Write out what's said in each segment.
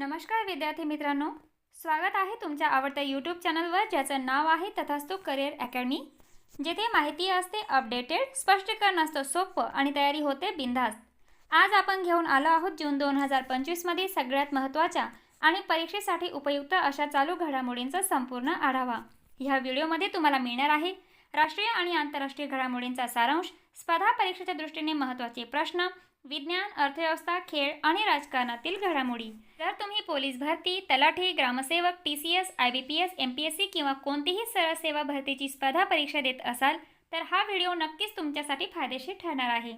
नमस्कार विद्यार्थी मित्रांनो, स्वागत आहे तुमच्या आवडत्या यूट्यूब चॅनलवर ज्याचं नाव आहे तथास्तु करिअर अकॅडमी, जेथे माहिती असते अपडेटेड, स्पष्टीकरण असतं सोपं आणि तयारी होते बिनधास्त। आज आपण घेऊन आलो आहोत जून 2025 मध्ये सगळ्यात महत्त्वाच्या आणि परीक्षेसाठी उपयुक्त अशा चालू घडामोडींचा संपूर्ण आढावा। ह्या व्हिडिओमध्ये तुम्हाला मिळणार आहे राष्ट्रीय आणि आंतरराष्ट्रीय घडामोडींचा सारांश, स्पर्धा परीक्षेच्या दृष्टीने महत्त्वाचे प्रश्न, विज्ञान, अर्थव्यवस्था, खेळ आणि राजकारणातील घडामोडी। जर तुम्ही पोलीस भरती, तलाठी, ग्रामसेवक, TCS, IBPS, MPSC किंवा कोणतीही सरळ सेवा भरतीची स्पर्धा परीक्षा देत असाल तर हा व्हिडिओ नक्कीच तुमच्यासाठी फायदेशीर ठरणार आहे।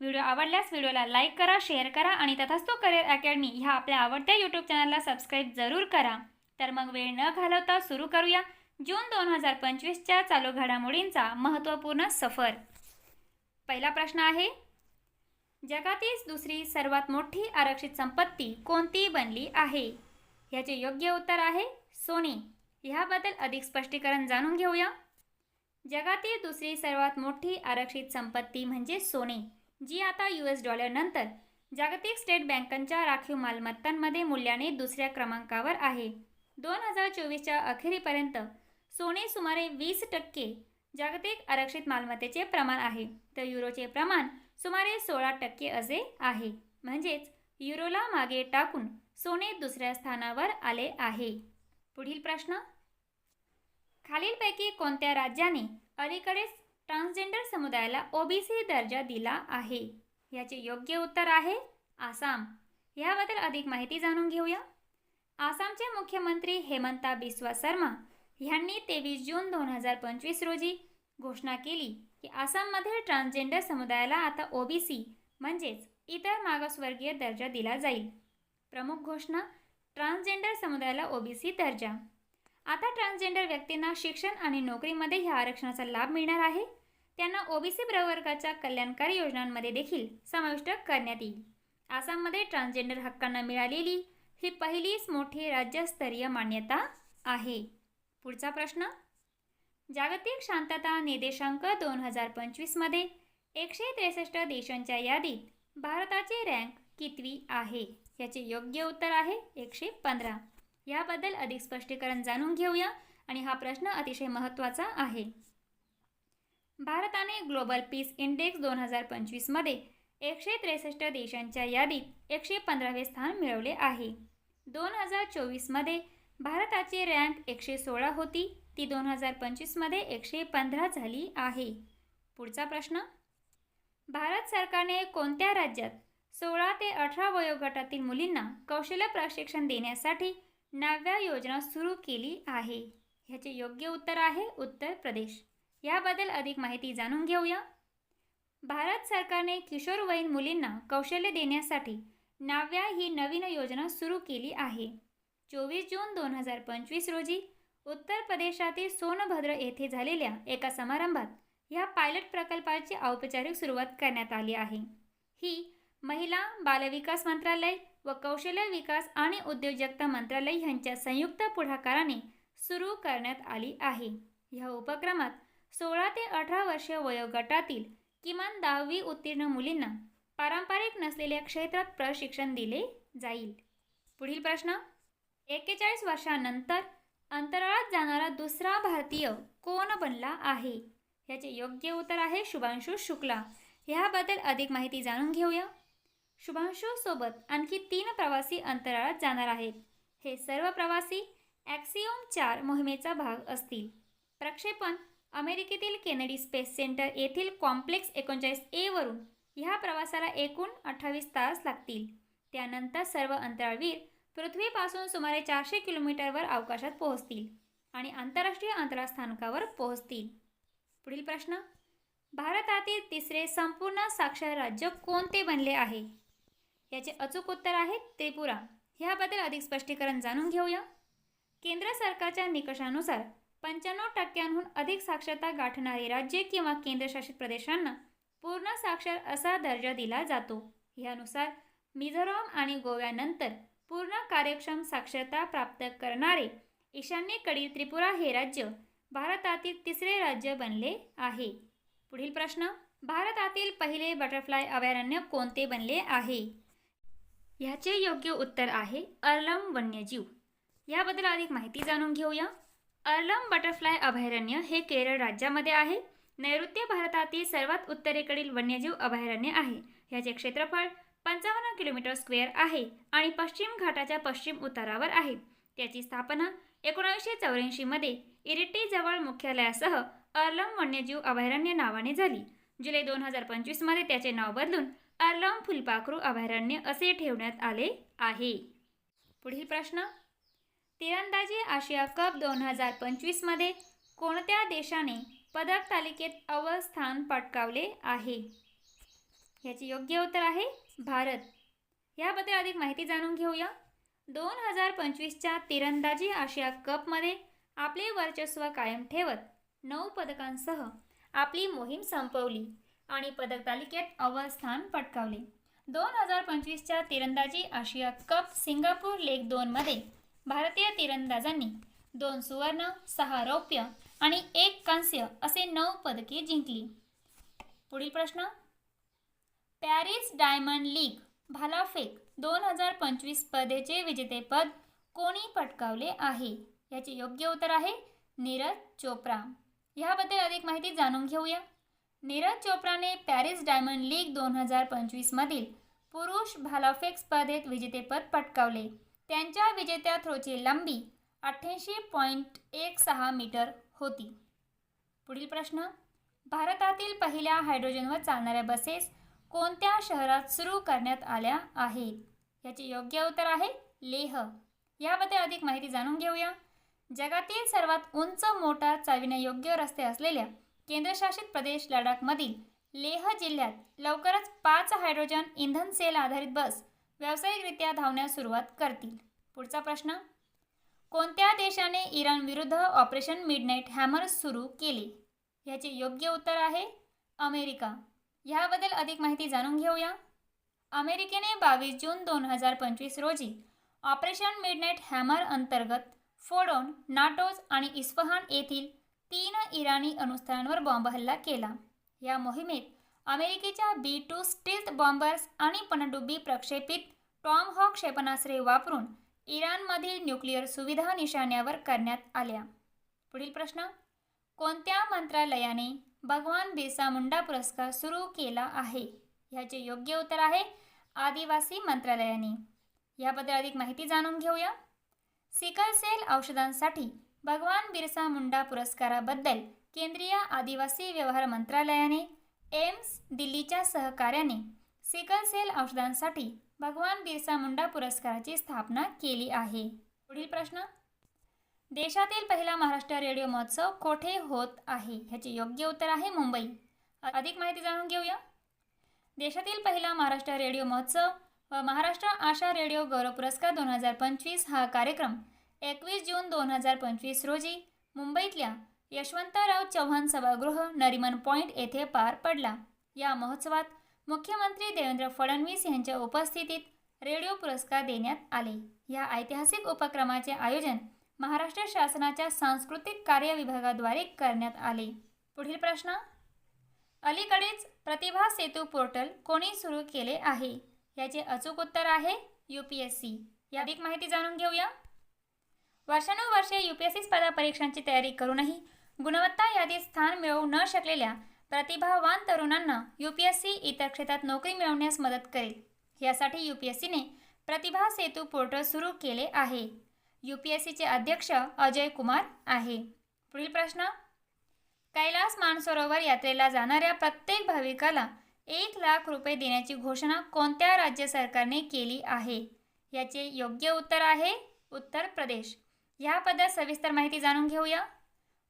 व्हिडिओ आवडल्यास व्हिडिओला लाईक करा, शेअर करा आणि तथास्तु करिअर अकॅडमी ह्या आपल्या आवडत्या यूट्यूब चॅनलला सबस्क्राईब जरूर करा। तर मग वेळ न घालवता सुरू करूया जून 2025च्या चालू घडामोडींचा महत्त्वपूर्ण सफर। पहिला प्रश्न आहे, जगातील दुसरी सर्वात मोठी आरक्षित संपत्ती कोणती बनली आहे? याचे योग्य उत्तर आहे सोने। ह्याबद्दल अधिक स्पष्टीकरण जाणून घेऊया। जगातील दुसरी सर्वात मोठी आरक्षित संपत्ती म्हणजे सोने, जी आता $, नंतर जागतिक स्टेट बँकांच्या राखीव मालमत्तांमध्ये मूल्याने दुसऱ्या क्रमांकावर आहे। 2024च्या अखेरीपर्यंत सोने सुमारे 20% जागतिक आरक्षित मालमत्तेचे प्रमाण आहे, तर युरोचे प्रमाण सुमारे 16% असे आहे। म्हणजेच युरोला मागे टाकून सोने दुसऱ्या स्थानावर आले आहे। पुढील प्रश्न, खालीलपैकी कोणत्या राज्याने अलीकडेच ट्रान्सजेंडर समुदायाला OBC दर्जा दिला आहे? याचे योग्य उत्तर आहे आसाम। याबद्दल अधिक माहिती जाणून घेऊया। आसामचे मुख्यमंत्री हेमंता बिस्वा शर्मा यांनी 23 जून 2025 रोजी घोषणा केली की आसाममध्ये ट्रान्सजेंडर समुदायाला आता OBC म्हणजेच इतर मागासवर्गीय दर्जा दिला जाईल। प्रमुख घोषणा, ट्रान्सजेंडर समुदायाला OBC दर्जा। आता ट्रान्सजेंडर व्यक्तींना शिक्षण आणि नोकरीमध्ये ह्या आरक्षणाचा लाभ मिळणार आहे। त्यांना OBC प्रवर्गाच्या कल्याणकारी योजनांमध्ये देखील समाविष्ट करण्यात येईल। आसाममध्ये ट्रान्सजेंडर हक्कांना मिळालेली ही पहिलीच मोठी राज्यस्तरीय मान्यता आहे। पुढचा प्रश्न, जागतिक शांतता निर्देशांक 2025 मध्ये 163 देशांच्या यादीत भारताचे रँक कितवी आहे? याचे योग्य उत्तर आहे 115। याबद्दल अधिक स्पष्टीकरण जाणून घेऊया आणि हा प्रश्न अतिशय महत्त्वाचा आहे। भारताने ग्लोबल पीस इंडेक्स 2025 मध्ये 163 देशांच्या यादीत 115वे स्थान मिळवले आहे। 2024 मध्ये भारताची रँक 116 होती, ती 2025 मध्ये 115 झाली आहे। पुढचा प्रश्न, भारत सरकारने कोणत्या राज्यात 16 ते 18 वयोगटातील मुलींना कौशल्य प्रशिक्षण देण्यासाठी 9व्या योजना सुरू केली आहे? ह्याचे योग्य उत्तर आहे उत्तर प्रदेश। याबद्दल अधिक माहिती जाणून घेऊया। भारत सरकारने किशोरवयीन मुलींना कौशल्य देण्यासाठी 9व्या ही नवीन योजना सुरू केली आहे। 24 जून 2025 रोजी उत्तर प्रदेशातील सोनभद्र येथे झालेल्या एका समारंभात ह्या पायलट प्रकल्पाची औपचारिक सुरुवात करण्यात आली आहे। ही महिला, बालविकास मंत्रालय व कौशल्य विकास आणि उद्योजकता मंत्रालय यांच्या संयुक्त पुढाकाराने सुरू करण्यात आली आहे। ह्या उपक्रमात 16 ते 18 वर्षीय वयोगटातील किमान 10वी उत्तीर्ण मुलींना पारंपरिक नसलेल्या क्षेत्रात प्रशिक्षण दिले जाईल। पुढील प्रश्न, 41 वर्षांनंतर अंतराळात जाणारा दुसरा भारतीय कोण बनला आहे? याचे योग्य उत्तर आहे शुभांशु शुक्ला। ह्याबद्दल अधिक माहिती जाणून घेऊया। शुभांशु सोबत आणखी 3 प्रवासी अंतराळात जाणार आहेत। हे सर्व प्रवासी ॲक्सिओम 4 मोहिमेचा भाग असतील। प्रक्षेपण अमेरिकेतील केनेडी स्पेस सेंटर येथील कॉम्प्लेक्स 39A वरून ह्या प्रवासाला एकूण 28 तास लागतील। त्यानंतर सर्व अंतराळवीर पृथ्वीपासून सुमारे 400 किलोमीटरवर अवकाशात पोहोचतील आणि आंतरराष्ट्रीय अंतराळ स्थानकावर पोहोचतील। पुढील प्रश्न, भारतातील तिसरे संपूर्ण साक्षर राज्य कोणते बनले आहे? याचे अचूक उत्तर आहे त्रिपुरा। ह्याबद्दल अधिक स्पष्टीकरण जाणून घेऊया। केंद्र सरकारच्या निकषानुसार 95% अधिक साक्षरता गाठणारी राज्ये किंवा केंद्रशासित प्रदेशांना पूर्ण साक्षर असा दर्जा दिला जातो। ह्यानुसार मिझोराम आणि गोव्यानंतर पूर्ण कार्यक्षम साक्षरता प्राप्त करणारे ईशान्येकडील त्रिपुरा हे राज्य भारतातील तिसरे राज्य बनले आहे। पुढील प्रश्न, भारतातील पहिले बटरफ्लाय अभयारण्य कोणते बनले आहे? ह्याचे योग्य उत्तर आहे अर्लम वन्यजीव. याबद्दल अधिक माहिती जाणून घेऊया. अर्लम बटरफ्लाय अभयारण्य हे केरळ राज्यामध्ये आहे. नैऋत्य भारतातील सर्वात उत्तरेकडील वन्यजीव अभयारण्य आहे. ह्याचे क्षेत्रफळ 55 किलोमीटर स्क्वेअर आहे आणि पश्चिम घाटाच्या पश्चिम उतारावर आहे. त्याची स्थापना 1984 मध्ये इरिट्टी जवळ मुख्यालयासह अर्लम वन्यजीव अभयारण्य नावाने झाली. जुलै 2025 मध्ये त्याचे नाव बदलून अर्लम फुलपाखरू अभयारण्य असे ठेवण्यात आले आहे. पुढील प्रश्न, तिरंदाजी आशिया कप 2025 मध्ये कोणत्या देशाने पदक तालिकेत अव्वल स्थान पटकावले आहे? याचे योग्य उत्तर आहे भारत. याबद्दल अधिक माहिती जाणून घेऊया. 2025च्या तिरंदाजी आशिया कपमध्ये आपले वर्चस्व कायम ठेवत 9 पदकांसह आपली मोहीम संपवली आणि पदक तालिकेत अव्वल स्थान पटकावले. 2025च्या तिरंदाजी आशिया कप सिंगापूर लेग 2 मध्ये भारतीय तिरंदाजांनी 2 सुवर्ण, 6 रौप्य आणि 1 कांस्य असे 9 पदके जिंकली. पुढील प्रश्न, पॅरिस डायमंड लीग भालाफेक 2025 स्पर्धेचे विजेतेपद कोणी पटकावले आहे? याचे योग्य उत्तर आहे नीरज चोप्रा. याबद्दल अधिक माहिती जाणून घेऊया. नीरज चोप्राने पॅरिस डायमंड लीग 2025 मधील पुरुष भालाफेक स्पर्धेत विजेतेपद पटकावले. त्यांच्या विजेत्या थ्रोची लांबी 88.16 मीटर होती. पुढील प्रश्न, भारतातील पहिल्या हायड्रोजनवर चालणाऱ्या बसेस कोणत्या शहरात सुरू करण्यात आल्या आहेत? याचे योग्य उत्तर आहे लेह. याबद्दल अधिक माहिती जाणून घेऊया. जगातील सर्वात उंच मोटार चालविण्यायोग्य रस्ते असलेल्या केंद्रशासित प्रदेश लडाखमधील लेह जिल्ह्यात लवकरच 5 हायड्रोजन इंधन सेल आधारित बस व्यावसायिकरित्या धावण्यास सुरुवात करतील. पुढचा प्रश्न, कोणत्या देशाने इराण विरुद्ध ऑपरेशन मिडनाईट हॅमर सुरू केले? याचे योग्य उत्तर आहे अमेरिका. याबद्दल अधिक माहिती जाणून घेऊया. अमेरिकेने 22 जून 2025 रोजी ऑपरेशन मिडनाईट हॅमर अंतर्गत फोडोन, नाटोज आणि इस्फहान येथील 3 इराणी अणुस्थळांवर बॉम्ब हल्ला केला. या मोहिमेत अमेरिकेच्या B-2 स्टील्थ बॉम्बर्स आणि पनडुब्बी प्रक्षेपित टॉमहॉक क्षेपणास्त्रे वापरून इराणमधील न्यूक्लिअर सुविधा निशाण्यावर करण्यात आल्या. पुढील प्रश्न, कोणत्या मंत्रालयाने भगवान बिरसा मुंडा पुरस्कार सुरू केला आहे? याचे योग्य उत्तर आहे आदिवासी मंत्रालयाने. याबद्दल अधिक माहिती जाणून घेऊया. सिकल सेल औषधांसाठी भगवान बिरसा मुंडा पुरस्काराबद्दल केंद्रीय आदिवासी व्यवहार मंत्रालयाने एम्स दिल्लीच्या सहकार्याने सिकल सेल औषधांसाठी भगवान बिरसा मुंडा पुरस्काराची स्थापना केली आहे. पुढील प्रश्न, देशातील पहिला महाराष्ट्र रेडिओ महोत्सव कोठे होत आहे? ह्याचे योग्य उत्तर आहे मुंबई. अधिक माहिती जाणून घेऊया. देशातील पहिला महाराष्ट्र रेडिओ महोत्सव व महाराष्ट्र आशा रेडिओ गौरव पुरस्कार 2025 हा कार्यक्रम 21 जून 2025 रोजी मुंबईतल्या यशवंतराव चव्हाण सभागृह नरिमन पॉइंट येथे पार पडला. या महोत्सवात मुख्यमंत्री देवेंद्र फडणवीस यांच्या उपस्थितीत रेडिओ पुरस्कार देण्यात आले. या ऐतिहासिक उपक्रमाचे आयोजन महाराष्ट्र शासनाच्या सांस्कृतिक कार्य विभागाद्वारे करण्यात आले. पुढील प्रश्न, अलीकडेच प्रतिभा सेतू पोर्टल कोणी सुरू केले आहे? याचे अचूक उत्तर आहे UPSC. या अधिक माहिती जाणून घेऊया. वर्षानुवर्षे UPSC स्पर्धा परीक्षांची तयारी करूनही गुणवत्ता यादीत स्थान मिळवू न शकलेल्या प्रतिभावान तरुणांना UPSC इतर क्षेत्रात नोकरी मिळवण्यास मदत करेल. यासाठी UPSCने प्रतिभा सेतू पोर्टल सुरू केले आहे. UPSCचे अध्यक्ष अजय कुमार आहे. पुढील प्रश्न, कैलास मानसरोवर यात्रेला जाणाऱ्या प्रत्येक भाविकाला 1 लाख रुपये देण्याची घोषणा कोणत्या राज्य सरकारने केली आहे? याचे योग्य उत्तर आहे उत्तर प्रदेश. याबद्दल सविस्तर माहिती जाणून घेऊया.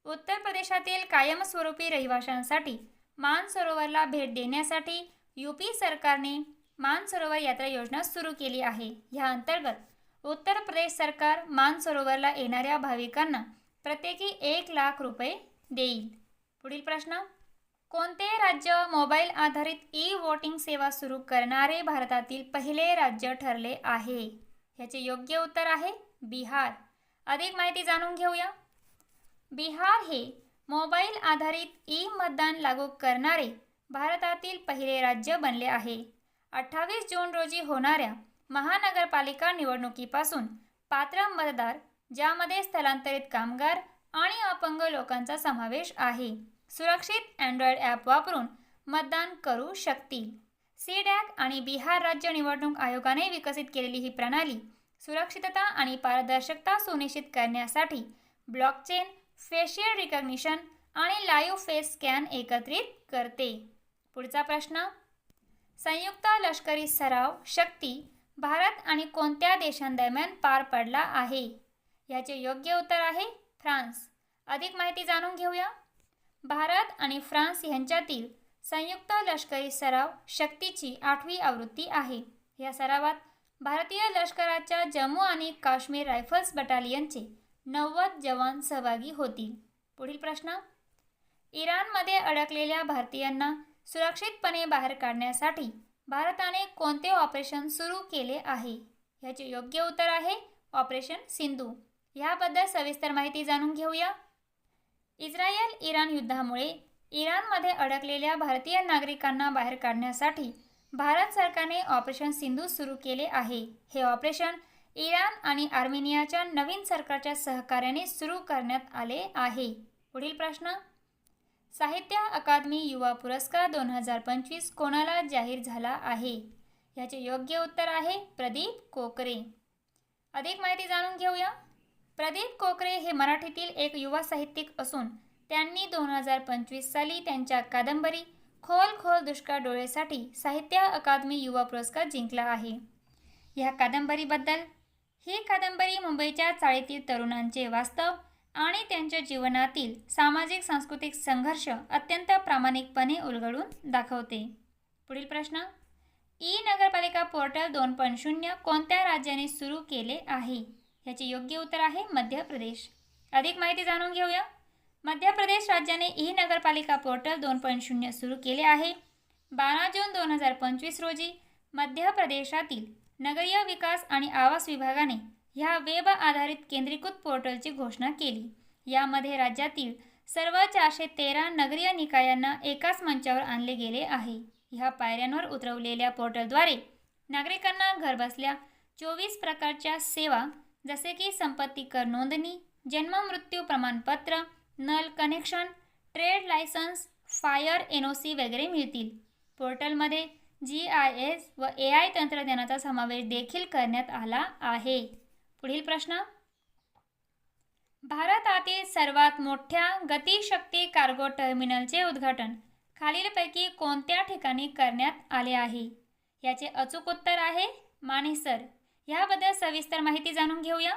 उत्तर प्रदेशातील कायमस्वरूपी रहिवाशांसाठी मानसरोवरला भेट देण्यासाठी UP सरकारने मानसरोवर यात्रा योजना सुरू केली आहे. या अंतर्गत उत्तर प्रदेश सरकार मानसरोवरला येणाऱ्या भाविकांना प्रत्येकी 1 लाख रुपये देईल. पुढील प्रश्न, कोणते राज्य मोबाईल आधारित ई-वोटिंग सेवा सुरू करणारे भारतातील पहिले राज्य ठरले आहे? याचे योग्य उत्तर आहे बिहार. अधिक माहिती जाणून घेऊया. बिहार हे मोबाईल आधारित ई-मतदान लागू करणारे भारतातील पहिले राज्य बनले आहे. 28 जून रोजी होणाऱ्या महानगरपालिका निवडणुकीपासून पात्र मतदार, ज्यामध्ये स्थलांतरित कामगार आणि अपंग लोकांचा समावेश आहे, सुरक्षित अँड्रॉइड ॲप वापरून मतदान करू शकतील. सीडॅक आणि बिहार राज्य निवडणूक आयोगाने विकसित केलेली ही प्रणाली सुरक्षितता आणि पारदर्शकता सुनिश्चित करण्यासाठी ब्लॉकचेन, फेशियल रिकग्निशन आणि लाईव्ह फेस स्कॅन एकत्रित करते. पुढचा प्रश्न, संयुक्त लष्करी सराव शक्ती भारत आणि कोणत्या देशांदरम्यान पार पडला आहे? याचे योग्य उत्तर आहे फ्रान्स. अधिक माहिती जाणून घेऊया. भारत आणि फ्रान्स यांच्यातील संयुक्त लष्करी सराव शक्तीची 8वी आवृत्ती आहे. या सरावात भारतीय लष्कराच्या जम्मू आणि काश्मीर रायफल्स बटालियनचे 90 जवान सहभागी होतील. पुढील प्रश्न, इराणमध्ये अडकलेल्या भारतीयांना सुरक्षितपणे बाहेर काढण्यासाठी भारताने कोणते ऑपरेशन सुरू केले आहे? याचे योग्य उत्तर आहे ऑपरेशन सिंधू. याबद्दल सविस्तर माहिती जाणून घेऊया. इस्रायल-इराण युद्धामुळे इराणमध्ये अडकलेल्या भारतीय नागरिकांना बाहेर काढण्यासाठी भारत सरकारने ऑपरेशन सिंधू सुरू केले आहे. हे ऑपरेशन इराण आणि आर्मेनियाच्या नवीन सरकारच्या सहकार्याने सुरू करण्यात आले आहे. पुढील प्रश्न, साहित्य अकादमी युवा पुरस्कार 2025 कोणाला जाहीर झाला आहे? याचे योग्य उत्तर आहे प्रदीप कोकरे. अधिक माहिती जाणून घेऊया. प्रदीप कोकरे हे मराठीतील एक युवा साहित्यिक असून त्यांनी 2025 साली त्यांच्या कादंबरी खोल खोल दुष्काळ डोळेसाठी साहित्य अकादमी युवा पुरस्कार जिंकला आहे. या कादंबरीबद्दल, ही कादंबरी मुंबईच्या चाळीतील तरुणांचे वास्तव आणि त्यांच्या जीवनातील सामाजिक सांस्कृतिक संघर्ष अत्यंत प्रामाणिकपणे उलगडून दाखवते. पुढील प्रश्न, ई नगरपालिका पोर्टल 2.0 कोणत्या राज्याने सुरू केले आहे? याचे योग्य उत्तर आहे मध्य प्रदेश. अधिक माहिती जाणून घेऊया. मध्य प्रदेश राज्याने ई नगरपालिका पोर्टल 2.0 सुरू केले आहे. 12 जून 2025 रोजी मध्य प्रदेशातील नगरीय विकास आणि आवास विभागाने ह्या वेब आधारित केंद्रीकृत पोर्टलची घोषणा केली. यामध्ये राज्यातील सर्व 413 नगरीय निकायांना एकाच मंचावर आणले गेले आहे. ह्या पायऱ्यांवर उतरवलेल्या पोर्टलद्वारे नागरिकांना घरबसल्या 24 प्रकारच्या सेवा जसे की संपत्ती कर नोंदणी, जन्म-मृत्यू प्रमाणपत्र, नल connection, trade licence, fire NOC वगैरे मिळतील. पोर्टलमध्ये GIS व AI तंत्रज्ञानाचा समावेश देखील करण्यात आला आहे. पुढील प्रश्न, भारतातील सर्वात मोठ्या गतिशक्ती कार्गो टर्मिनलचे उद्घाटन खालीलपैकी कोणत्या ठिकाणी करण्यात आले आहे? याचे अचूक उत्तर आहे मानेसर. याबद्दल सविस्तर माहिती जाणून घेऊया.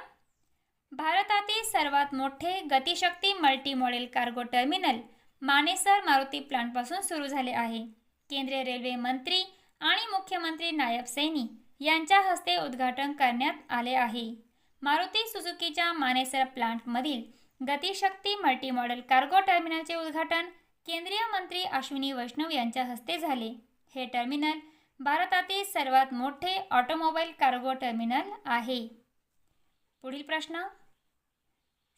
भारतातील सर्वात मोठे Gati Shakti multi modal cargo terminal Manesar Maruti प्लांटपासून सुरू झाले आहे. केंद्रीय रेल्वे मंत्री आणि मुख्यमंत्री नायब सैनी यांच्या हस्ते उद्घाटन करण्यात आले आहे. मारुती सुझुकीच्या मानेसर प्लांटमधील गतिशक्ती मल्टी मॉडेल कार्गो टर्मिनलचे उद्घाटन केंद्रीय मंत्री अश्विनी वैष्णव यांच्या हस्ते झाले. हे टर्मिनल भारतातील सर्वात मोठे ऑटोमोबाईल कार्गो टर्मिनल आहे. पुढील प्रश्न,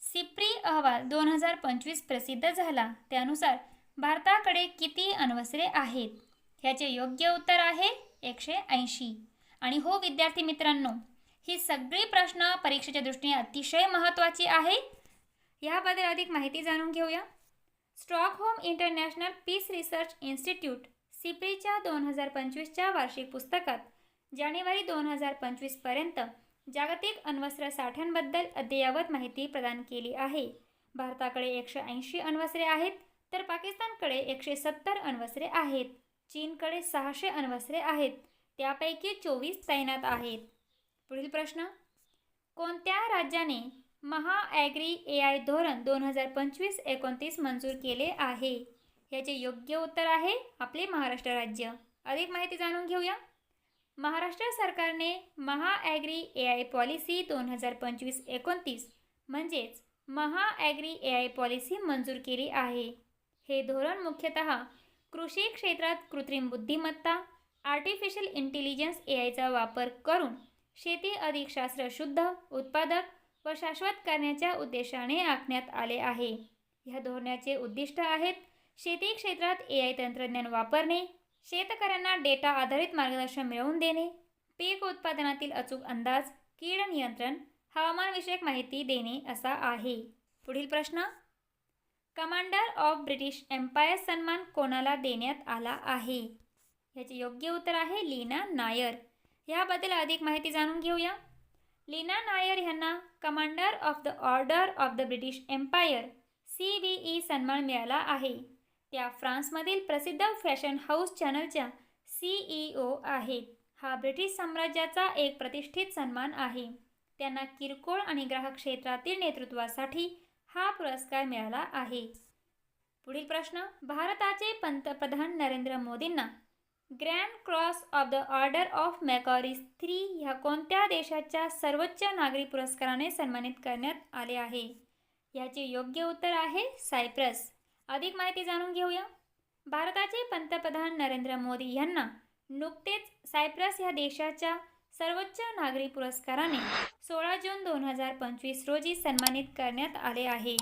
सिप्री अहवाल 2025 प्रसिद्ध झाला. त्यानुसार भारताकडे किती अण्वस्त्रे आहेत? याचे योग्य उत्तर आहे 180. आणि हो विद्यार्थी मित्रांनो, ही सगळी प्रश्न परीक्षेच्या दृष्टीने अतिशय महत्त्वाची आहे. याबद्दल अधिक माहिती जाणून घेऊया. Stockholm International Peace Research Institute सिप्रीच्या 2025च्या वार्षिक पुस्तकात जानेवारी 2025 पर्यंत जागतिक अण्वस्त्र साठ्यांबद्दल अद्ययावत माहिती प्रदान केली आहे. भारताकडे 180 अण्वस्त्रे आहेत, तर पाकिस्तानकडे 170 अण्वस्त्रे आहेत. चीनकडे 600 अण्वस्त्रे आहेत, त्यापैकी 24 तैनात आहेत. पुढील प्रश्न, कोणत्या राज्याने महाॲग्री AI धोरण 2025-29 मंजूर केले आहे? याचे योग्य उत्तर आहे आपले महाराष्ट्र राज्य. अधिक माहिती जाणून घेऊया. महाराष्ट्र सरकारने महाॲग्री AI पॉलिसी 2025-29 म्हणजेच महाॲग्री AI पॉलिसी मंजूर केली आहे. हे धोरण मुख्यतः कृषी क्षेत्रात कृत्रिम बुद्धिमत्ता, आर्टिफिशियल इंटेलिजन्स AIचा वापर करून शेती अधिक शास्त्रशुद्ध, उत्पादक व शाश्वत करण्याच्या उद्देशाने आखण्यात आले आहे. या धोरणाचे उद्दिष्ट आहेत शेती क्षेत्रात AI तंत्रज्ञान वापरणे, शेतकऱ्यांना डेटा आधारित मार्गदर्शन मिळवून देणे, पीक उत्पादनातील अचूक अंदाज, कीड नियंत्रण, हवामानविषयक माहिती देणे असा आहे. पुढील प्रश्न, कमांडर ऑफ ब्रिटिश एम्पायर सन्मान कोणाला देण्यात आला आहे? याचे योग्य उत्तर आहे लीना नायर. याबद्दल अधिक माहिती जाणून घेऊया. लीना नायर यांना commander of the order of the British Empire CBE सन्मान मिळाला आहे. त्या फ्रान्समधील प्रसिद्ध फॅशन हाऊस चॅनलच्या CEO आहेत. हा ब्रिटिश साम्राज्याचा एक प्रतिष्ठित सन्मान आहे. त्यांना किरकोळ आणि ग्राहक क्षेत्रातील नेतृत्वासाठी हा पुरस्कार मिळाला आहे. पुढील प्रश्न, भारताचे पंतप्रधान नरेंद्र मोदींना Grand Cross of the order of Makarios III ह्या कोणत्या देशाच्या सर्वोच्च नागरी पुरस्काराने सन्मानित करण्यात आले आहे? याचे योग्य उत्तर आहे सायप्रस. अधिक माहिती जाणून घेऊया. भारताचे पंतप्रधान नरेंद्र मोदी यांना नुकतेच सायप्रस या देशाच्या सर्वोच्च नागरी पुरस्काराने 16 जून 2025 रोजी सन्मानित करण्यात आले आहे.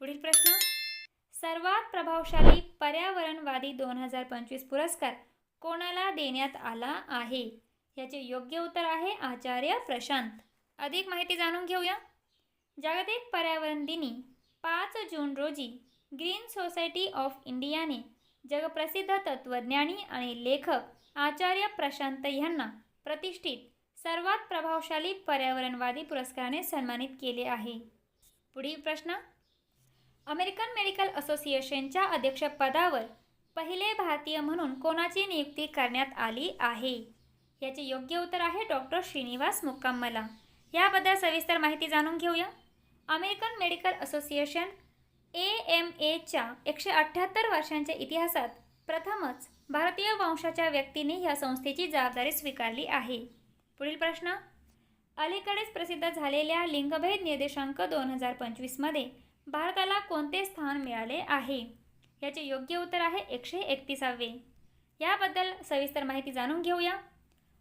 पुढील प्रश्न, सर्वात प्रभावशाली पर्यावरणवादी 2025 पुरस्कार कोणाला देण्यात आला आहे? याचे योग्य उत्तर आहे आचार्य प्रशांत. अधिक माहिती जाणून घेऊया. जागतिक पर्यावरण दिनी 5 जून रोजी ग्रीन सोसायटी ऑफ इंडियाने जगप्रसिद्ध तत्त्वज्ञानी आणि लेखक आचार्य प्रशांत यांना प्रतिष्ठित सर्वात प्रभावशाली पर्यावरणवादी पुरस्काराने सन्मानित केले आहे. पुढील प्रश्न, अमेरिकन मेडिकल असोसिएशनच्या अध्यक्षपदावर पहिले भारतीय म्हणून कोणाची नियुक्ती करण्यात आली आहे? याचे योग्य उत्तर आहे डॉक्टर श्रीनिवास मुक्कामला. याबद्दल सविस्तर माहिती जाणून घेऊया. अमेरिकन मेडिकल असोसिएशन AMAच्या 178 वर्षांच्या इतिहासात प्रथमच भारतीय वंशाच्या व्यक्तीने या संस्थेची जबाबदारी स्वीकारली आहे. पुढील प्रश्न, अलीकडेच प्रसिद्ध झालेल्या लिंगभेद निर्देशांक 2025 मध्ये भारताला कोणते स्थान मिळाले आहे? याचे योग्य उत्तर आहे 131वे. याबद्दल सविस्तर माहिती जाणून घेऊया.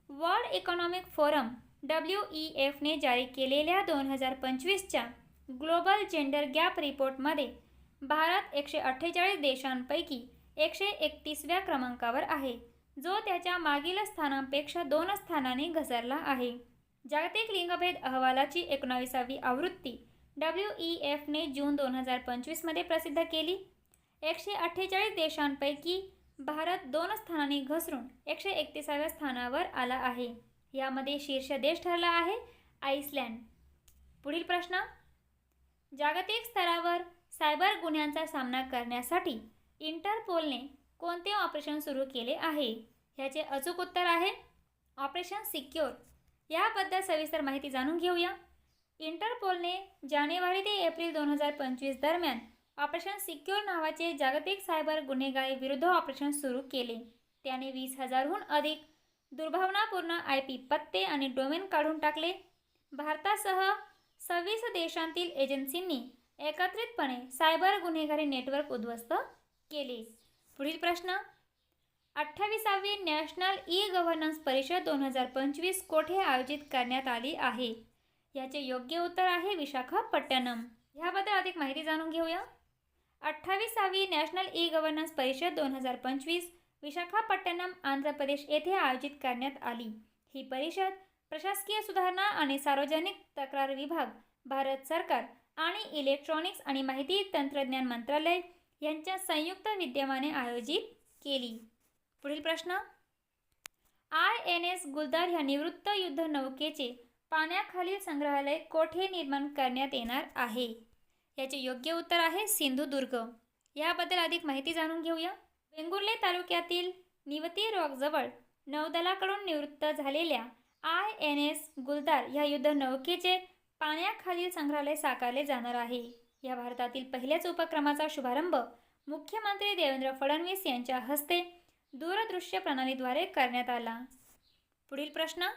वर्ल्ड इकॉनॉमिक फोरम WEFने जारी केलेल्या 2025च्या ग्लोबल जेंडर गॅप रिपोर्टमध्ये भारत 148 देशांपैकी 131व्या क्रमांकावर आहे, जो त्याच्या मागील स्थानांपेक्षा 2 स्थानांनी घसरला आहे. जागतिक लिंगभेद अहवालाची 19वी आवृत्ती WEFने जून 2025 मध्ये प्रसिद्ध केली. 148 देशांपैकी भारत 2 स्थानांनी घसरून 131व्या स्थानावर आला आहे. यामध्ये शीर्ष देश ठरला आहे आइसलँड. पुढील प्रश्न, जागतिक स्तरावर सायबर गुन्ह्यांचा सामना करण्यासाठी इंटरपोलने कोणते ऑपरेशन सुरू केले आहे? याचे अचूक उत्तर आहे ऑपरेशन सिक्योर. याबद्दल सविस्तर माहिती जाणून घेऊया. इंटरपोलने जानेवारी ते एप्रिल 2025 दरम्यान ऑपरेशन सिक्योर नावाचे जागतिक सायबर गुन्हेगारी विरुद्ध ऑपरेशन सुरू केले. त्याने 20,000हून अधिक दुर्भावनापूर्ण IP पत्ते आणि डोमेन काढून टाकले. भारतासह 26 देशांतील एजन्सींनी एकत्रितपणे सायबर गुन्हेगारी नेटवर्क उद्ध्वस्त केले. पुढील प्रश्न, 28वी नॅशनल ई-गव्हर्नन्स परिषद 2025 कोठे आयोजित करण्यात आली आहे? याचे योग्य उत्तर आहे विशाखापट्टणम. याबद्दल अधिक माहिती जाणून घेऊया. 28वी नॅशनल ई-गव्हर्नन्स परिषद 2025 विशाखापट्टणम आंध्र प्रदेश येथे आयोजित करण्यात आली. ही परिषद प्रशासकीय सुधारणा आणि सार्वजनिक तक्रार विभाग, भारत सरकार आणि इलेक्ट्रॉनिक्स आणि माहिती तंत्रज्ञान मंत्रालय यांच्या संयुक्त विद्यमाने आयोजित केली. पुढील प्रश्न, INS गुलदार ह्या निवृत्त युद्ध नौकेचे पाण्याखालील संग्रहालय कोठे निर्माण करण्यात येणार आहे? याचे योग्य उत्तर आहे सिंधुदुर्ग. याबद्दल अधिक माहिती जाणून घेऊया. वेंगुर्ले तालुक्यातील निवती रॉकजवळ नौदलाकडून निवृत्त झालेल्या INS गुलदार ह्या युद्ध नौकेचे पाण्याखालील संग्रहालय साकारले जाणार आहे. या भारतातील पहिल्याच उपक्रमाचा शुभारंभ मुख्यमंत्री देवेंद्र फडणवीस यांच्या हस्ते दूरदृश्य प्रणालीद्वारे करण्यात आला. पुढील प्रश्न,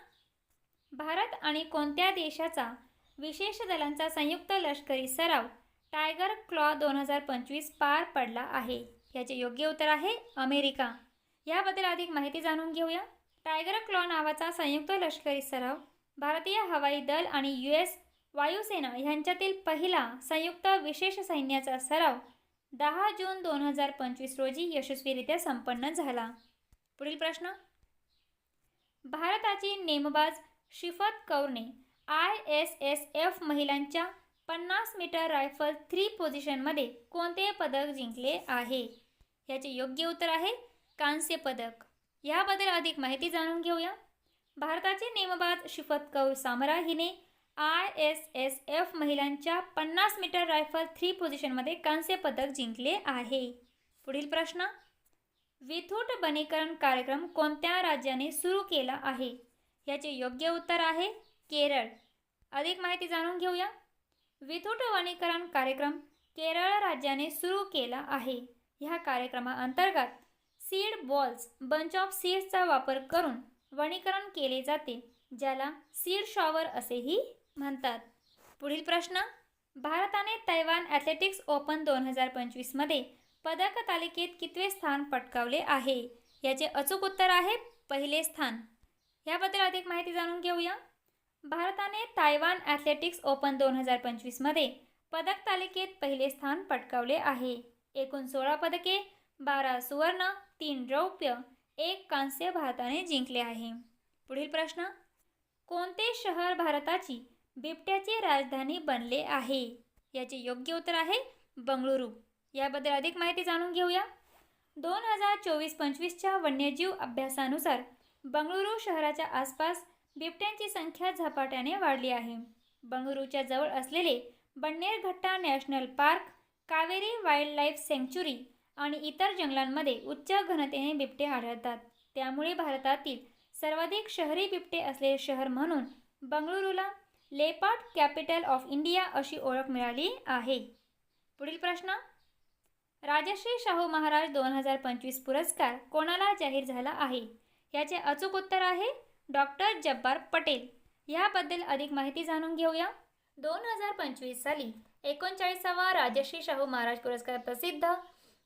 भारत आणि कोणत्या देशाचा विशेष दलांचा संयुक्त लष्करी सराव टायगर क्लॉ 2025 पार पडला आहे? याचे योग्य उत्तर आहे अमेरिका. याबद्दल अधिक माहिती जाणून घेऊया. टायगर क्लॉ नावाचा संयुक्त लष्करी सराव भारतीय हवाई दल आणि US वायुसेना यांच्यातील पहिला संयुक्त विशेष सैन्याचा सराव 10 जून 2025 रोजी यशस्वीरित्या संपन्न झाला. पुढील प्रश्न, भारताची नेमबाज शिफत कौरने ISSF महिलांच्या 50 मीटर रायफल 3 पोझिशनमध्ये कोणते पदक जिंकले आहे? याचे योग्य उत्तर आहे कांस्य पदक. याबद्दल अधिक माहिती जाणून घेऊया. भारताची नेमबाज शिफत कौर सामरा हिने ISSF महिलांच्या 50 मीटर रायफल 3 पोझिशनमध्ये कांस्य पदक जिंकले आहे. पुढील प्रश्न, विद्युत वनीकरण कार्यक्रम कोणत्या राज्याने सुरू केला आहे? याचे योग्य उत्तर आहे केरळ. अधिक माहिती जाणून घेऊया. विद्युत वनीकरण कार्यक्रम केरळ राज्याने सुरू केला आहे. ह्या कार्यक्रमाअंतर्गत सीड बॉल्स बंच ऑफ सीड्सचा वापर करून वनीकरण केले जाते, ज्याला सीड शॉवर असेही म्हणतात. पुढील प्रश्न, भारताने तैवान ॲथलेटिक्स ओपन 2025 मध्ये पदक तालिकेत कितवे स्थान पटकावले आहे? याचे अचूक उत्तर आहे पहिले स्थान. याबद्दल अधिक माहिती जाणून घेऊया. भारताने तैवान ॲथलेटिक्स ओपन 2025 मध्ये पदक तालिकेत पहिले स्थान पटकावले आहे. एकूण 16 पदके, 12 सुवर्ण, 3 रौप्य, 1 कांस्य भारताने जिंकले आहे. पुढील प्रश्न, कोणते शहर भारताची बिबट्याची राजधानी बनले आहे? याचे योग्य उत्तर आहे बंगळुरू. याबद्दल अधिक माहिती जाणून घेऊया. 2024-25च्या वन्यजीव अभ्यासानुसार बंगळुरू शहराच्या आसपास बिबट्यांची संख्या झपाट्याने वाढली आहे. बंगळुरूच्या जवळ असलेले Bannerghatta national park, Kaveri wild life sanctuary आणि इतर जंगलांमध्ये उच्च घनतेने बिबटे आढळतात. त्यामुळे भारतातील सर्वाधिक शहरी बिबटे असलेले शहर म्हणून बंगळुरूला लेपर्ड कॅपिटल ऑफ इंडिया अशी ओळख मिळाली आहे. पुढील प्रश्न, राजश्री शाहू महाराज 2025 पुरस्कार कोणाला जाहीर झाला आहे? याचे अचूक उत्तर आहे डॉक्टर जब्बार पटेल. याबद्दल अधिक माहिती जाणून घेऊया. 2025 साली 39वा राजश्री शाहू महाराज पुरस्कार प्रसिद्ध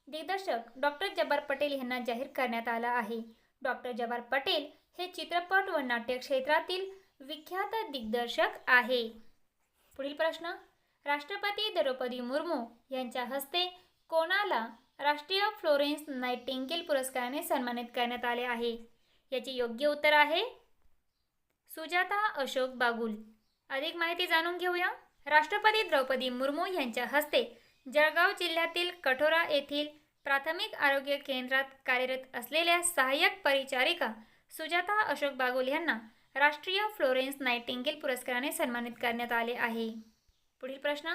दिग्दर्शक डॉक्टर जब्बार पटेल यांना जाहीर करण्यात आला आहे. डॉक्टर जब्बार पटेल हे चित्रपट व नाट्य क्षेत्रातील विख्यात दिग्दर्शक आहे. पुढील प्रश्न, राष्ट्रपती द्रौपदी मुर्मू यांच्या हस्ते कोणाला राष्ट्रीय फ्लोरेन्स नाइटिंगेल पुरस्काराने सन्मानित करण्यात आले आहे? याचे योग्य उत्तर आहे सुजाता अशोक बागुल. अधिक माहिती जाणून घेऊया. राष्ट्रपती द्रौपदी मुर्मू यांच्या हस्ते जळगाव जिल्ह्यातील कठोरा येथील प्राथमिक आरोग्य केंद्रात कार्यरत असलेल्या सहाय्यक परिचारिका सुजाता अशोक बागुल यांना राष्ट्रीय फ्लोरेन्स नाइटिंगेल पुरस्काराने सन्मानित करण्यात आले आहे. पुढील प्रश्न,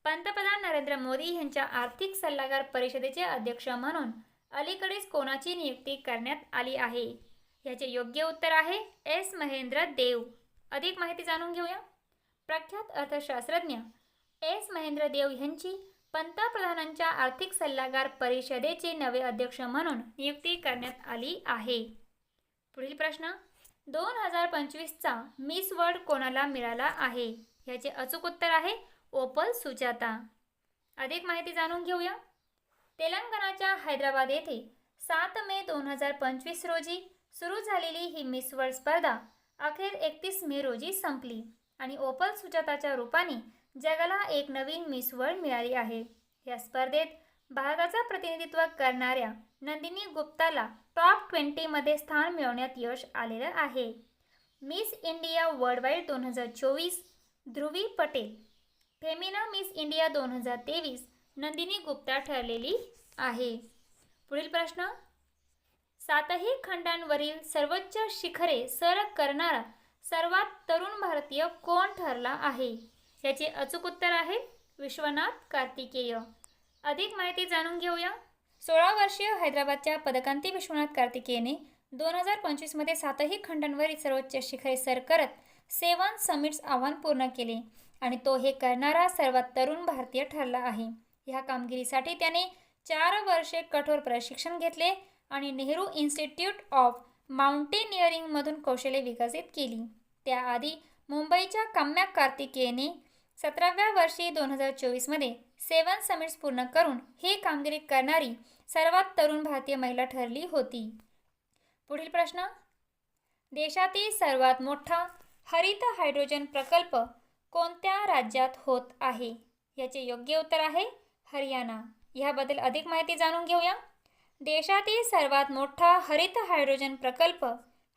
पंतप्रधान नरेंद्र मोदी यांच्या आर्थिक सल्लागार परिषदेचे अध्यक्ष म्हणून अलीकडेच कोणाची नियुक्ती करण्यात आली आहे? याचे योग्य उत्तर आहे एस महेंद्र देव. अधिक माहिती जाणून घेऊया. प्रख्यात अर्थशास्त्रज्ञ एस महेंद्र देव यांची पंतप्रधानांच्या आर्थिक सल्लागार परिषदेचे नवे अध्यक्ष म्हणून नियुक्ती करण्यात आली आहे. पुढील प्रश्न, 2025चा मिस वर्ल्ड कोणाला मिळाला आहे? याचे अचूक उत्तर आहे ओपल सुजाता. अधिक माहिती जाणून घेऊया. तेलंगणाच्या हैदराबाद येथे 7 मे 2025 रोजी सुरू झालेली ही मिस वर्ल्ड स्पर्धा अखेर 31 मे रोजी संपली आणि ओपल सुजाताच्या रूपाने जगाला एक नवीन मिस वर्ल्ड मिळाली आहे. या स्पर्धेत भारताचं प्रतिनिधित्व करणाऱ्या नंदिनी गुप्ताला टॉप 20 मध्ये स्थान मिळवण्यात यश आलेलं आहे. मिस इंडिया वर्ल्डवाईड 2024 ध्रुवी पटेल, फेमिना मिस इंडिया 2023 नंदिनी गुप्ता ठरलेली आहे. पुढील प्रश्न, 7ही खंडांवरील सर्वोच्च शिखरे सर करणारा सर्वात तरुण भारतीय कोण ठरला आहे? याचे अचूक उत्तर आहे विश्वनाथ कार्तिकेय. अधिक माहिती जाणून घेऊया. 16 वर्षीय हैदराबादच्या पदकांती विश्वनाथ कार्तिकेयने 2025 मध्ये 7ही खंडांवरील सर्वोच्च शिखरे सर करत 7 समिट्स आव्हान पूर्ण केले आणि तो हे करणारा सर्वात तरुण भारतीय ठरला आहे. ह्या कामगिरीसाठी त्याने 4 वर्षे कठोर प्रशिक्षण घेतले आणि नेहरू इन्स्टिट्यूट ऑफ माउंटेनिअरिंगमधून कौशल्ये विकसित केली. त्याआधी मुंबईच्या काम्या कार्तिकेयने 17व्या वर्षी 2024 मध्ये 7 समिट्स पूर्ण करून ही कामगिरी करणारी सर्वात तरुण भारतीय महिला ठरली होती. पुढील प्रश्न, देशातील सर्वात मोठा हरित हायड्रोजन प्रकल्प कोणत्या राज्यात होत आहे? याचे योग्य उत्तर आहे हरियाणा. याबद्दल अधिक माहिती जाणून घेऊया. देशातील सर्वात मोठा हरित हायड्रोजन प्रकल्प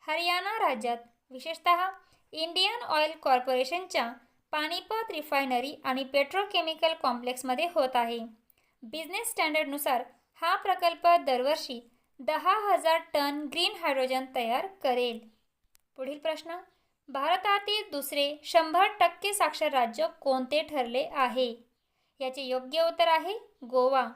हरियाणा राज्यात विशेषतः इंडियन ऑइल कॉर्पोरेशनच्या पानिपत रिफायनरी आणि पेट्रोकेमिकल कॉम्प्लेक्समध्ये होत आहे. बिझनेस स्टँडर्डनुसार हा प्रकल्प दरवर्षी 10,000 टन ग्रीन हायड्रोजन तयार करेल. पुढील प्रश्न, भारतातील दुसरे 100% साक्षर राज्य कोणते ठरले आहे? याचे योग्य उत्तर आहे गोवा.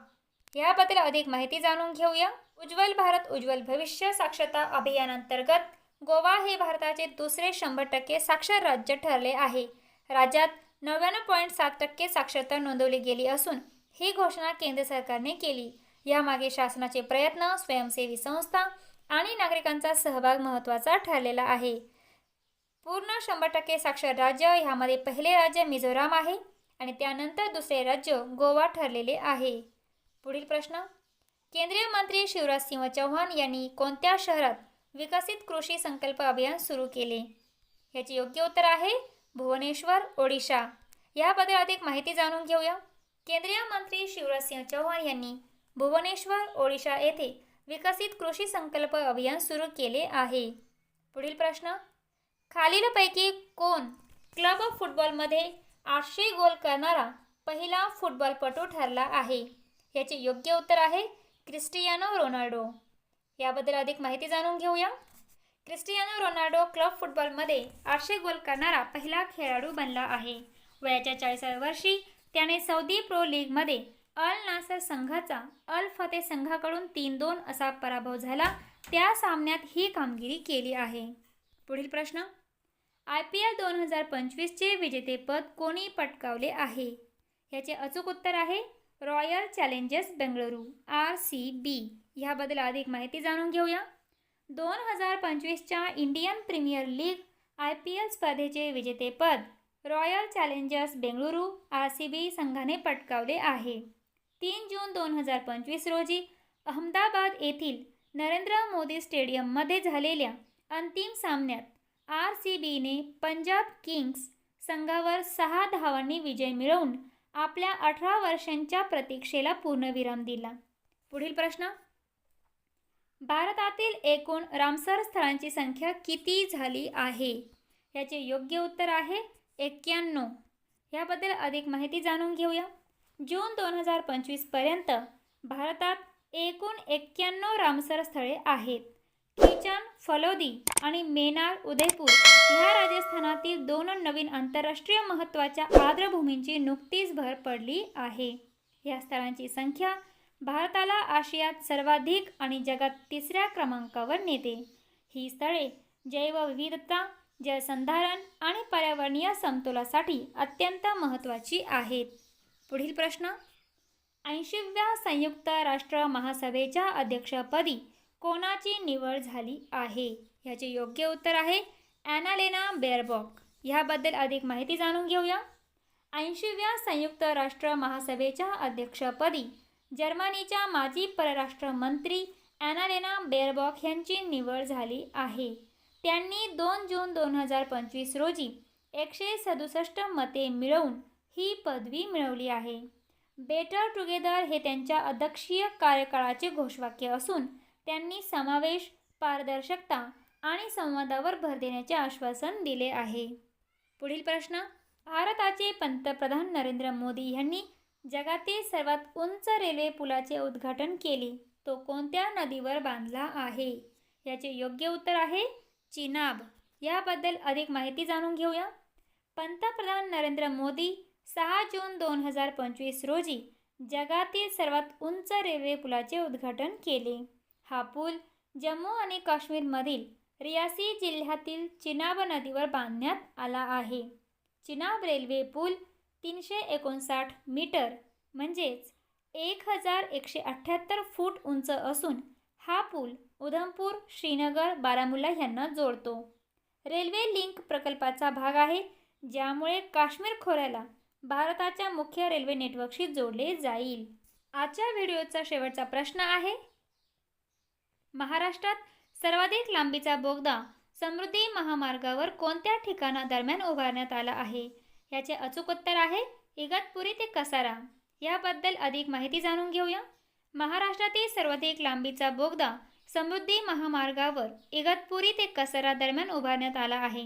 याबद्दल अधिक माहिती जाणून घेऊया. उज्ज्वल भारत उज्ज्वल भविष्य साक्षरता अभियानांतर्गत गोवा हे भारताचे दुसरे 100% साक्षर राज्य ठरले आहे. राज्यात 99.7% साक्षरता नोंदवली गेली असून ही घोषणा केंद्र सरकारने केली. यामागे शासनाचे प्रयत्न, स्वयंसेवी संस्था आणि नागरिकांचा सहभाग महत्त्वाचा ठरलेला आहे. पूर्ण 100% साक्षर राज्य ह्यामध्ये पहिले राज्य मिझोराम आहे आणि त्यानंतर दुसरे राज्य गोवा ठरलेले आहे. पुढील प्रश्न, केंद्रीय मंत्री शिवराज सिंह चौहान यांनी कोणत्या शहरात विकसित कृषी संकल्प अभियान सुरू केले? याचे योग्य उत्तर आहे भुवनेश्वर, ओडिशा. याबद्दल अधिक माहिती जाणून घेऊया. केंद्रीय मंत्री शिवराज सिंह चौहान यांनी भुवनेश्वर, ओडिशा येथे विकसित कृषी संकल्प अभियान सुरू केले आहे. पुढील प्रश्न, खालीलपैकी कोण क्लब फुटबॉलमध्ये 800 गोल करणारा पहिला फुटबॉलपटू ठरला आहे? याचे योग्य उत्तर आहे क्रिस्टियानो रोनाल्डो. याबद्दल अधिक माहिती जाणून घेऊया. क्रिस्टियानो रोनाल्डो क्लब फुटबॉलमध्ये 800 गोल करणारा पहिला खेळाडू बनला आहे. वयाच्या 40व्या वर्षी त्याने सौदी प्रो लीगमध्ये अल नासर संघाचा अल फते संघाकडून 3-2 असा पराभव झाला. त्या सामन्यात ही कामगिरी केली आहे. पुढील प्रश्न, IPL 2025चे विजेतेपद कोणी पटकावले आहे? याचे अचूक उत्तर आहे रॉयल चॅलेंजर्स बेंगळुरू RCB. याबद्दल अधिक माहिती जाणून घेऊया. 2025च्या इंडियन प्रीमियर लीग IPL स्पर्धेचे विजेतेपद रॉयल चॅलेंजर्स बेंगळुरू RCB संघाने पटकावले आहे. 3 जून 2025 रोजी अहमदाबाद येथील नरेंद्र मोदी स्टेडियममध्ये झालेल्या अंतिम सामन्यात RCBने पंजाब किंग्स संघावर 6 धावांनी विजय मिळवून आपल्या 18 वर्षांच्या प्रतीक्षेला पूर्णविराम दिला. पुढील प्रश्न, भारतातील एकूण रामसर स्थळांची संख्या किती झाली आहे? याचे योग्य उत्तर आहे 91. याबद्दल अधिक माहिती जाणून घेऊया. जून 2025 पर्यंत भारतात एकूण 91 रामसर स्थळे आहेत. किचन, फलोदी आणि मेनार उदयपूर ह्या राजस्थानातील 2 नवीन आंतरराष्ट्रीय महत्त्वाच्या आर्द्रभूमींची नुकतीच भर पडली आहे. या स्थळांची संख्या भारताला आशियात सर्वाधिक आणि जगात 3ऱ्या क्रमांकावर नेते. ही स्थळे जैवविविधता, जलसंधारण आणि पर्यावरणीय समतोलासाठी अत्यंत महत्त्वाची आहेत. पुढील प्रश्न, 80व्या संयुक्त राष्ट्र महासभेच्या अध्यक्षपदी कोणाची निवड झाली आहे? याचे योग्य उत्तर आहे ॲनालेना बेअरबॉक. याबद्दल अधिक माहिती जाणून घेऊया. 80व्या संयुक्त राष्ट्र महासभेच्या अध्यक्षपदी जर्मनीच्या माजी परराष्ट्र मंत्री ॲनालेना बेअरबॉक यांची निवड झाली आहे. त्यांनी 2 जून 2025 रोजी 167 मते मिळवून ही पदवी मिळवली आहे. बेटर टुगेदर हे त्यांच्या अध्यक्षीय कार्यकाळाचे घोषवाक्य असून त्यांनी समावेश, पारदर्शकता आणि संवादावर भर देण्याचे आश्वासन दिले आहे. पुढील प्रश्न, भारताचे पंतप्रधान नरेंद्र मोदी यांनी जगातील सर्वात उंच रेल्वे पुलाचे उद्घाटन केले. तो कोणत्या नदीवर बांधला आहे? याचे योग्य उत्तर आहे चिनाब. याबद्दल अधिक माहिती जाणून घेऊया. पंतप्रधान नरेंद्र मोदी 6 जून 2025 रोजी जगातील सर्वात उंच रेल्वे पुलाचे उद्घाटन केले. हा पूल जम्मू आणि काश्मीरमधील रियासी जिल्ह्यातील चिनाब नदीवर बांधण्यात आला आहे. चिनाब रेल्वे पूल 359 मीटर म्हणजेच 1178 फूट उंच असून हा पूल उधमपूर, श्रीनगर, बारामुल्ला यांना जोडतो. रेल्वे लिंक प्रकल्पाचा भाग आहे ज्यामुळे काश्मीर खोऱ्याला भारताच्या मुख्य रेल्वे नेटवर्कशी जोडले जाईल. आजच्या व्हिडिओचा शेवटचा प्रश्न आहे, महाराष्ट्रात सर्वाधिक लांबीचा बोगदा समृद्धी महामार्गावर कोणत्या ठिकाणादरम्यान उभारण्यात आला आहे? याचे अचूक उत्तर आहे इगतपुरी ते कसारा. याबद्दल अधिक माहिती जाणून घेऊया. महाराष्ट्रातील सर्वाधिक लांबीचा बोगदा समृद्धी महामार्गावर इगतपुरी ते कसरा दरम्यान उभारण्यात आला आहे.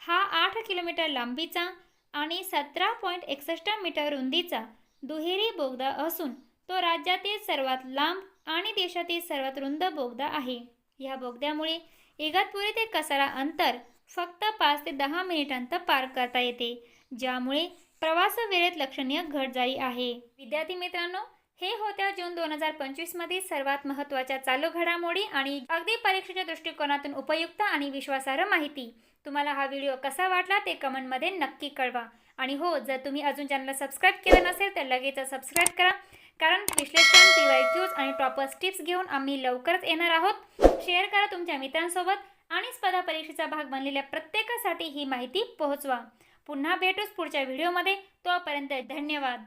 हा 8 किलोमीटर लांबीचा आणि 17.61 मीटर रुंदीचा दुहेरी बोगदा असून तो राज्यातील सर्वात लांब आणि देशातील सर्वात रुंद बोगदा आहे. या बोगद्यामुळे इगतपुरी ते कसरा अंतर फक्त 5 ते 10 मिनिटांत पार करता येते, ज्यामुळे प्रवास वेळेत लक्षणीय घट झाली आहे. विद्यार्थी मित्रांनो, हे होत्या जून 2025 मधील सर्वात महत्त्वाच्या चालू घडामोडी आणि अगदी परीक्षेच्या दृष्टिकोनातून उपयुक्त आणि विश्वासार्ह माहिती. तुम्हाला हा व्हिडिओ कसा वाटला ते कमेंटमध्ये नक्की कळवा. आणि हो, जर तुम्ही अजून चॅनलला सबस्क्राईब केलं नसेल तर लगेच सबस्क्राईब करा, कारण विश्लेषण, PYQs आणि टॉपर्स टिप्स घेऊन आम्ही लवकरच येणार आहोत. शेअर करा तुमच्या मित्रांसोबत आणि स्पर्धा परीक्षेचा भाग बनलेल्या प्रत्येकासाठी ही माहिती पोहोचवा. पुन्हा भेटूच पुढच्या व्हिडिओमध्ये. तोपर्यंत धन्यवाद.